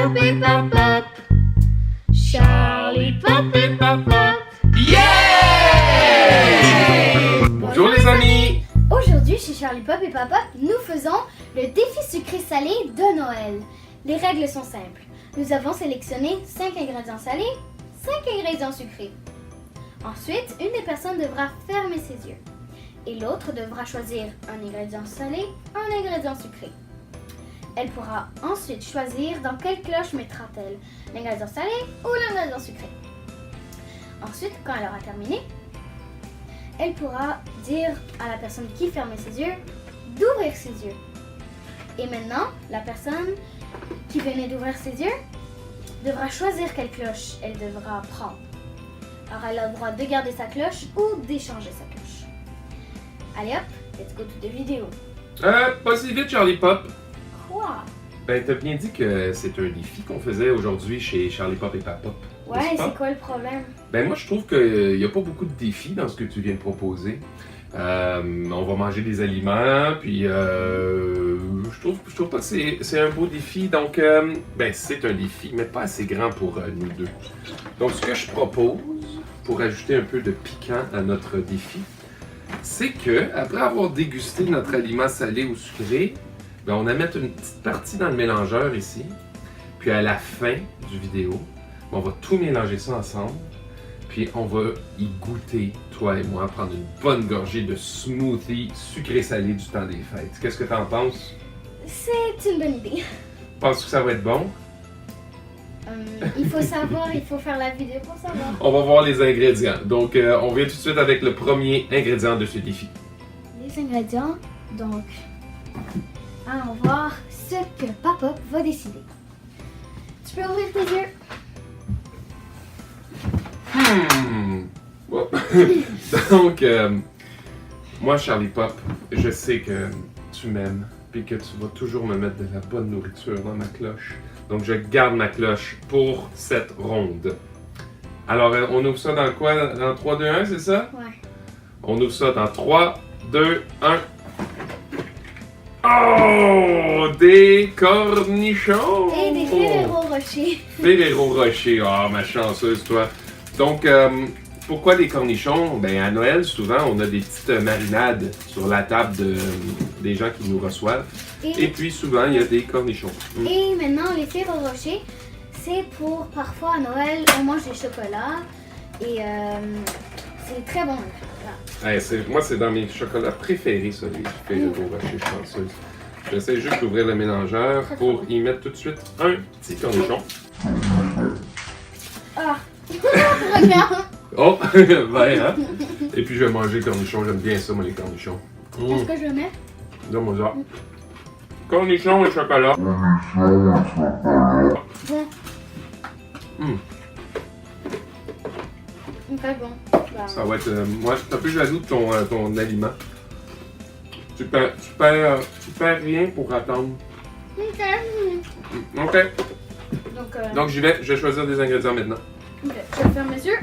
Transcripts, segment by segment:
Pop et Pop Pop. Charlie Pop et Pop Pop. Yeah! Bonjour les amis! Aujourd'hui, chez Charlie Pop et Pop Pop, nous faisons le défi sucré-salé de Noël. Les règles sont simples. Nous avons sélectionné 5 ingrédients salés, 5 ingrédients sucrés. Ensuite, une des personnes devra fermer ses yeux et l'autre devra choisir un ingrédient salé, un ingrédient sucré. Elle pourra ensuite choisir dans quelle cloche mettra-t-elle, l'ingrédient salé ou l'ingrédient sucré. Ensuite, quand elle aura terminé, elle pourra dire à la personne qui fermait ses yeux d'ouvrir ses yeux. Et maintenant, la personne qui venait d'ouvrir ses yeux devra choisir quelle cloche elle devra prendre. Alors elle a le droit de garder sa cloche ou d'échanger sa cloche. Allez hop, let's go to the vidéo. Pas si vite Charlie Pop. Quoi? Ben t'as bien dit que c'est un défi qu'on faisait aujourd'hui chez Charlie Pop et Pop Pop. Ouais, n'est-ce pas? c'est quoi le problème? Ben moi je trouve qu'il n'y a pas beaucoup de défis dans ce que tu viens de proposer. On va manger des aliments, puis je trouve pas que c'est un beau défi. Donc, ben c'est un défi, mais pas assez grand pour nous deux. Donc ce que je propose, pour ajouter un peu de piquant à notre défi, c'est que après avoir dégusté notre aliment salé ou sucré, ben on va mettre une petite partie dans le mélangeur ici. Puis à la fin du vidéo, on va tout mélanger ça ensemble. Puis on va y goûter, toi et moi, prendre une bonne gorgée de smoothie sucré-salé du temps des fêtes. Qu'est-ce que t'en penses? C'est une bonne idée. Penses-tu que ça va être bon? Il faut savoir, il faut faire la vidéo pour savoir. On va voir les ingrédients. Donc, on vient tout de suite avec le premier ingrédient de ce défi. Les ingrédients, donc, allons voir ce que Papa va décider. Tu peux ouvrir tes yeux. Oh. Donc, moi, Charlie Pop, je sais que tu m'aimes et que tu vas toujours me mettre de la bonne nourriture dans ma cloche. Donc, je garde ma cloche pour cette ronde. Alors, on ouvre ça dans quoi? Dans 3, 2, 1, c'est ça? Ouais. On ouvre ça dans 3, 2, 1. Oh! Des cornichons! Et des Ferrero Rocher. Ferrero Rocher, oh ma chanceuse toi. Donc, pourquoi des cornichons? Ben à Noël, souvent, on a des petites marinades sur la table des gens qui nous reçoivent. Et puis souvent, il y a des cornichons. Et maintenant, les Ferrero Rocher, c'est pour parfois à Noël, on mange des chocolats. Et c'est très bon. Hey, moi, c'est dans mes chocolats préférés, ça, les Ferrero Rocher chanceuse. J'essaie juste d'ouvrir le mélangeur pour y mettre tout de suite un petit cornichon. Ah! Regarde! Oh! Ben, hein? Et puis je vais manger le cornichon, j'aime bien ça, moi, les cornichons. Est-ce que je le mets? Donne-moi ça. Cornichons et chocolat. Bon. Très bon. Ça va être. Moi, je suis un peu jaloux de ton aliment. Tu perds rien pour attendre. Ok. Ok. Donc j'y vais, je vais choisir des ingrédients maintenant. Ok, je vais fermer mes yeux.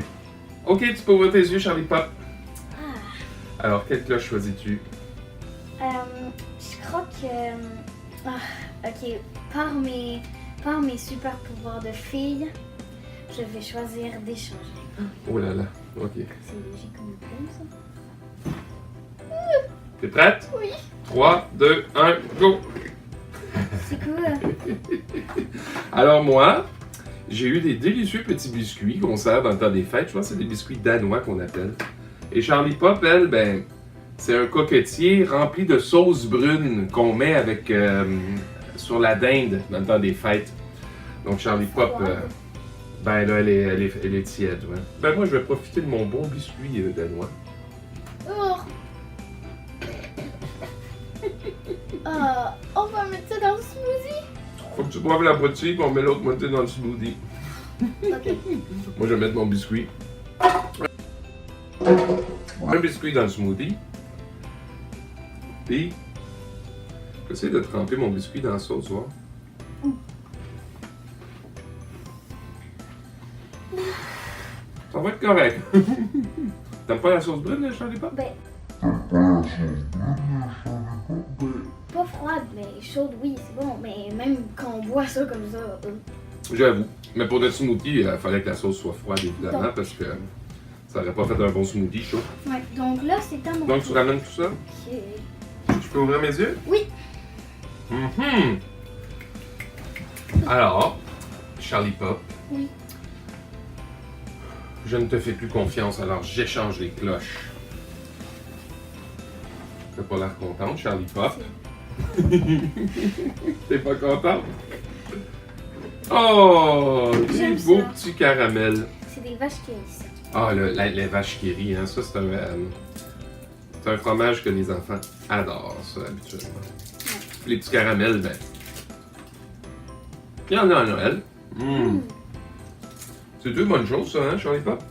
Ok, tu peux ouvrir tes yeux, Charlie Pop. Ah. Alors, quelle cloche choisis-tu? Je crois que. Ok, par mes super pouvoirs de fille, je vais choisir d'échanger. Oh là là, ok. C'est léger comme une plume, ça. T'es prête? Oui. 3, 2, 1, go! C'est cool. Alors moi, j'ai eu des délicieux petits biscuits qu'on sert dans le temps des fêtes. Je pense que c'est des biscuits danois qu'on appelle. Et Charlie Pop, elle, ben, c'est un coquetier rempli de sauce brune qu'on met avec sur la dinde dans le temps des fêtes. Donc Charlie Pop, ben là, elle est tiède. Ouais. Ben moi, je vais profiter de mon bon biscuit danois. Oh. On va mettre ça dans le smoothie. Faut que tu boives la moitié, puis on met l'autre moitié dans le smoothie. Ok. Moi, je vais mettre mon biscuit. Un biscuit dans le smoothie. Puis, j'essaie de tremper mon biscuit dans la sauce, voir. Ça va être correct. T'aimes pas la sauce brune, Charlie Pop? Ben, pas froide, mais chaude, oui, c'est bon. Mais même quand on boit ça comme ça. J'avoue. Mais pour notre smoothie, il fallait que la sauce soit froide, évidemment, Donc. parce que ça aurait pas fait un bon smoothie chaud. Ouais, donc là, c'est à mon Donc, tu tour. ramènes tout ça? Ok. Je peux ouvrir mes yeux? Oui. Mhm. Alors, Charlie Pop. Oui. Je ne te fais plus confiance, alors j'échange les cloches. T'as pas l'air contente, Charlie Pop? T'es pas contente? Oh! Des J'aime beaux ça. petits caramels. C'est des vaches qui rient, ça. Ah, les vaches qui rient, hein? Ça, c'est un fromage que les enfants adorent, ça, habituellement. Les petits caramels, ben. Il y en a à Noël. Mm. C'est deux bonnes choses, ça, hein, Charlie Pop?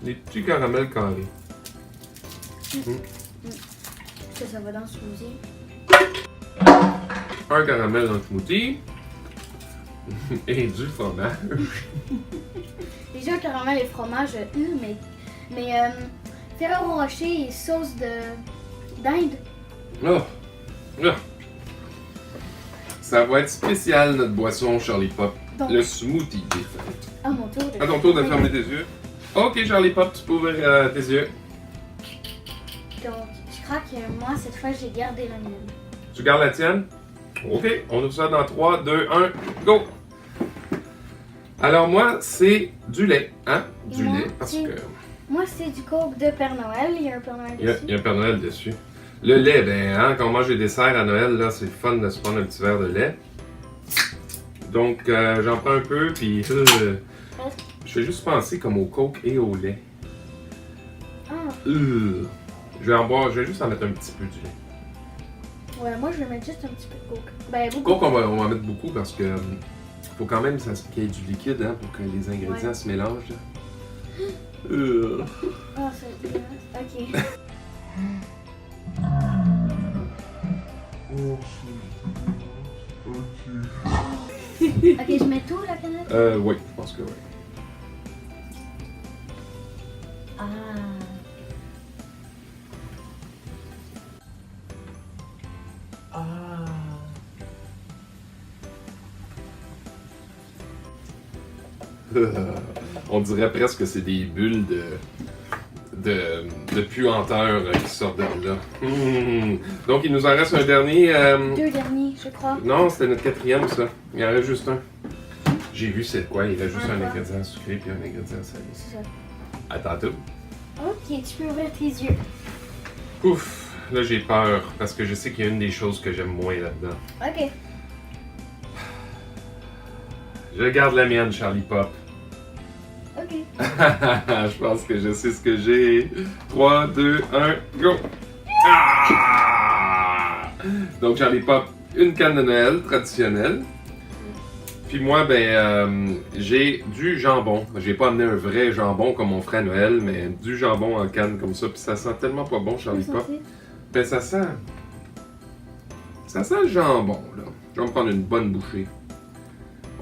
Les petits caramels carrés. Ça va dans le smoothie. Un caramel dans le smoothie. Et du fromage. Déjà, un caramel et fromage, mais Ferrero Rocher et sauce d'Inde. Oh. Ah. Ça va être spécial, notre boisson, Charlie Pop. Donc, Le smoothie des fêtes. à mon tour. À ton tour de fermer tes yeux. Ok, Charlie Pop, tu peux ouvrir tes yeux. Donc, je crois que moi, cette fois, j'ai gardé la mienne. Tu gardes la tienne? Ok, on ouvre ça dans 3, 2, 1, go! Alors moi, c'est du lait, hein? Et Du moi, lait, parce c'est- que Moi, c'est du Coke de Père Noël. Il y a un Père Noël il y a dessus. un Père Noël dessus. Le lait, ben, hein, quand on mange des desserts à Noël, là, c'est le fun de se prendre un petit verre de lait. Donc, j'en prends un peu, puis je fais juste penser comme au Coke et au lait. Ah, Je vais en boire, je vais juste en mettre un petit peu du lait. ouais, moi, je vais mettre juste un petit peu de Coke. Ben, beaucoup. Coke, on va en mettre beaucoup parce que faut quand même qu'il y ait du liquide, hein, pour que les ingrédients se mélangent. Là. Ah, c'est dégueulasse. Ok. Ok, je mets tout, la canette? Oui, je pense que oui. Ah. On dirait presque que c'est des bulles de puanteur qui sortent de là. Donc, il nous en reste un dernier. Deux derniers, je crois. Non, c'était notre quatrième, ça. Il en reste juste un. J'ai vu c'est quoi. Il reste juste un Quoi? ingrédient sucré puis un ingrédient salé. C'est ça. À tantôt. Ok, tu peux ouvrir tes yeux. Ouf, là j'ai peur parce que je sais qu'il y a une des choses que j'aime moins là-dedans. Ok. Je garde la mienne, Charlie Pop. Ok. Je pense que je sais ce que j'ai. 3, 2, 1, go! Ah! Donc, Charlie Pop, une canne de Noël traditionnelle. Puis moi, ben, j'ai du jambon. J'ai pas amené un vrai jambon comme on ferait à Noël, mais du jambon en canne comme ça. Puis ça sent tellement pas bon, Charlie Pop. Ben, ça sent le jambon, là. Je vais me prendre une bonne bouchée.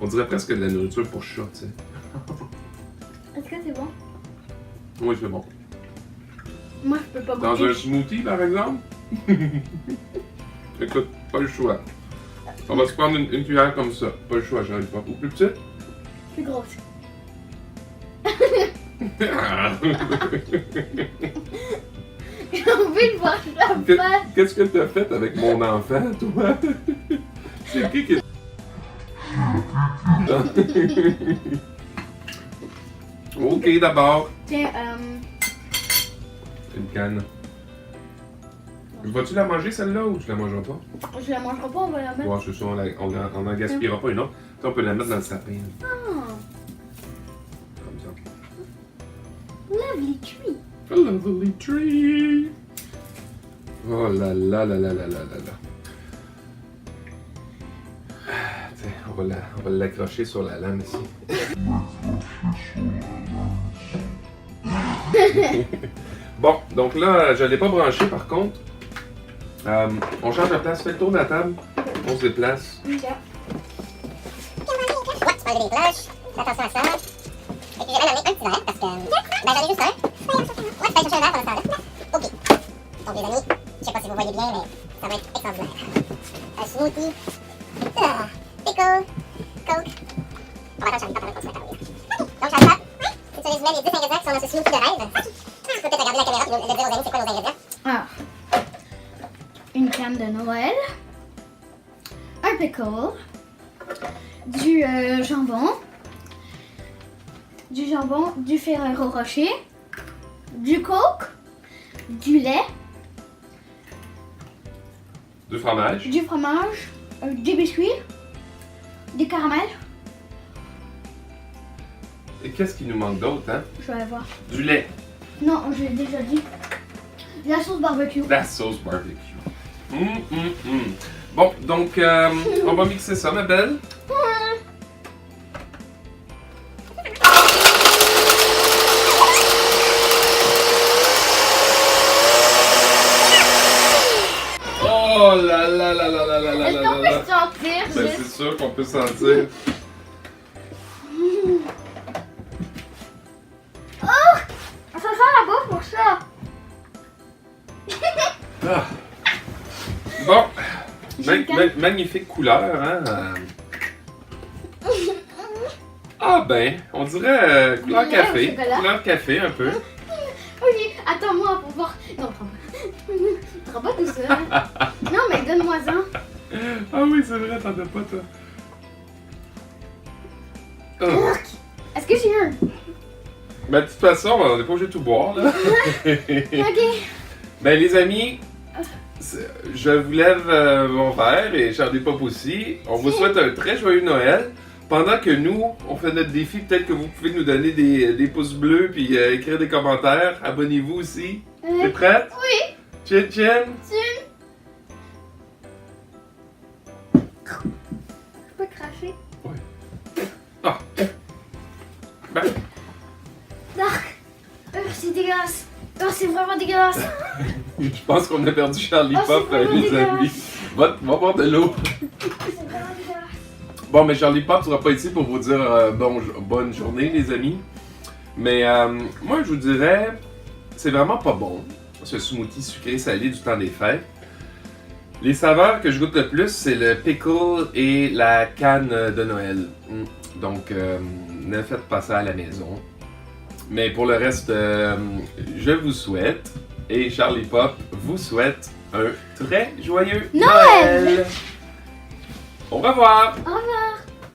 On dirait presque de la nourriture pour chat, tu sais. Est-ce que c'est bon? Oui, c'est bon. Moi, je peux pas Dans goûter. un smoothie, par exemple? Écoute, pas le choix. On va se prendre une cuillère comme ça. Pas le choix, Charlie Pop. Ou plus petite? Plus grosse. J'ai envie de voir la face. Qu'est-ce que t'as fait avec mon enfant, toi? C'est qui est... Ok, d'abord. Tiens, Une canne. Vas-tu la manger, celle-là, ou tu la mangeras pas? je la mangerai pas, on va la mettre. Ouais, c'est ça, on en gaspillera pas une autre. On peut la mettre dans le sapin. Ah, Comme ça. lovely tree. A lovely tree. Oh là là là là là là là là. Ah, tiens, on va l'accrocher sur la lame ici. Bon, donc là, je ne l'ai pas branché par contre. On change de place, fais le tour de la table. On se déplace. Ok. Ouais, tu peux enlever les cloches. Fais attention à ça. Et puis, je vais même amener un petit verre parce que. Ben, j'en ai juste un. Ouais, tu peux aller chercher un verre pendant ce temps-là. Ok. Donc, les amis, je sais pas si vous voyez bien, mais Ça va être extraordinaire. Un smoothie. Pickle. Coke. On va attendre Charlie Pop avant de continuer à parler. Donc, Charlie Pop, si tu résumais les 10 ingrédients qui sont dans ce smoothie de rêve, tu peux peut-être regarder la caméra et dire aux amis c'est quoi nos ingrédients. Alors, une canne de Noël, un pickle, du jambon, du Ferrero Rocher, du Coke, du lait, Du fromage. du fromage, des biscuits, du caramel. Et qu'est-ce qui nous manque d'autre, hein? Je vais aller voir. Du lait. Non, je l'ai déjà dit. La sauce barbecue. La sauce barbecue. Bon, donc, on va mixer ça, ma belle. Oh là là là là là là là Est-ce là qu'on là peut là. sentir Ben, juste? c'est sûr qu'on peut sentir. Ça sent la bouffe pour ça. Ah. Bon, J'ai une canne. magnifique couleur, hein? Ah ben, on dirait couleur Lait au café. chocolat. Couleur café un peu. Oui, attends-moi pour voir. Non, prends pas tout ça. Non, mais donne-moi-en. Ah oui, c'est vrai, t'en as pas, toi. Oh. Est-ce que j'ai un? Ben, de toute façon, on n'est pas obligé de tout boire, là. Ok. Ben, les amis, je vous lève mon verre et Charlie Pop aussi. On vous souhaite un très joyeux Noël. Pendant que nous, on fait notre défi, peut-être que vous pouvez nous donner des pouces bleus puis écrire des commentaires. Abonnez-vous aussi. T'es prête? Oui. Chin chin. Je peux cracher. Ah. Ben, Dark. C'est dégueulasse. C'est vraiment dégueulasse. je pense qu'on a perdu Charlie Oh, Pop, c'est vraiment les dégueulasse. amis. Va boire de l'eau. C'est vraiment dégueulasse. Bon, mais Charlie Pop sera pas ici pour vous dire bonne journée, les amis. Mais moi, je vous dirais, c'est vraiment pas bon, ce smoothie sucré-salé du temps des fêtes. Les saveurs que je goûte le plus, c'est le pickle et la canne de Noël. Donc, ne faites pas ça à la maison. Mais pour le reste, je vous souhaite, et Charlie Pop vous souhaite un très joyeux Noël! Noël! Au revoir! Au revoir.